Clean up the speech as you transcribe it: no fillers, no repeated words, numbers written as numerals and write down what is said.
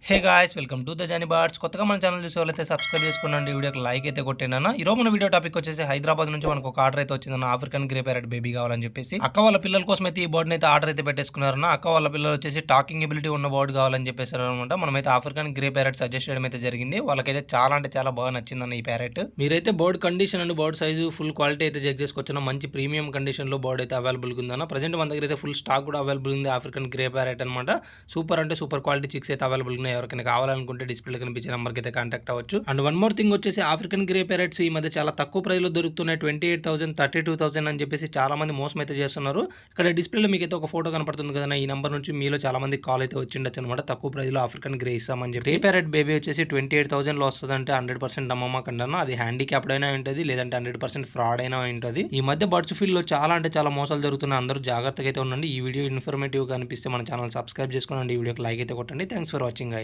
Hey guys welcome to the Johnny Birds. కొత్తగా మన channel చూసే వాళ్ళైతే సబ్స్క్రైబ్ చేసుకోండి, వీడియోకి లైక్ అయితే కొట్టేనా. ఈ రోజు మన వీడియో టాపిక్ వచ్చేసి హైదరాబాద్ నుంచి మనకు ఒక ఆర్డర్ అయితే వచ్చిందన్న, ఆఫ్రికన్ గ్రే ప్యారెట్ బేబీ కావాలని చెప్పేసి అక్క వాళ్ళ పిల్లల కోసం అయితే ఈ బర్డ్ అయితే ఆర్డర్ అయితే పెట్టేసుకున్నారన్న. అక్క వాళ్ళ పిల్లలు వచ్చేసి టాకింగ్ ఎబిలిటీ ఉన్న బర్డ్ కావాలని చెప్పేసి అనమాట. మనమైతే ఆఫ్రికన్ గ్రే ప్యారెట్ సజెస్ట్ చేయడం అయితే జరిగింది. వాళ్ళకైతే చాలా అంటే చాలా బాగా నచ్చిందన్న ఈ ప్యారెట్. మీరైతే bird condition and bird size full quality అయితే చెక్ చేసుకోవచ్చు. మంచి ప్రీమియం కండిషన్ లో బర్డ్ అయితే అవైలబుల్ ఉందన్న. ప్రజెంట్ మన దగ్గర అయితే ఫుల్ స్టాక్ కూడా అవైలబుల్ ఉంది ఆఫ్రికన్ గ్రే ప్యారెట్ అనమాట. సూపర్ అంటే సూపర్ క్వాలిటీ చిక్స్ అయితే అవైలబుల్ ఉన్నాయి. ఎవరికైనా కావాలనుకుంటే డిస్ప్లే కనిపించే నెంబర్కి అయితే కాంటాక్ట్ అవ్వచ్చు. అండ్ వన్ మోర్ థింగ్ వచ్చేసి ఆఫ్రికన్ గ్రే ప్యారెట్స్ ఈ మధ్య చాలా తక్కువ ప్రైస్ లో దొరుకుతున్నాయి. 28,000 32,000 అని చెప్పేసి చాలా మంది మోసం అయితే చేస్తున్నారు. ఇక్కడ డిస్ప్లేలో మీకు అయితే ఒక ఫోటో కనపడుతుంది కదా, ఈ నెంబర్ నుంచి మీలో చాలా మంది కాల్ అయితే వచ్చిండొచ్చు అనమాట. తక్కువ ప్రైస్ లో ఆఫ్రికన్ గ్రే ఇస్తామని చెప్పి. గ్రే ప్యారెట్ బేబీ వచ్చేసి 28,000 లో వస్తుంది అంటే 100% నమ్మకండి. అది హ్యాండిక్యాప్డ్ అయినా ఉంటుంది, లేదంటే 100% ఫ్రాడ్ అయినా ఉంటుంది. ఈ మధ్య బర్డ్స్ ఫీల్డ్ లో చాలా అంటే చాలా మోసాలు జరుగుతున్నాయి. అందరూ జాగ్రత్తగా అయితే ఉండండి. ఈ వీడియో ఇన్ఫర్మేటివ్ గా అనిపిస్తే మన ఛానల్ సబ్స్క్రైబ్ చేసుకోండి, ఈ వీడియోకి లైక్ అయితే కొట్టండి. Thanks for watching guys.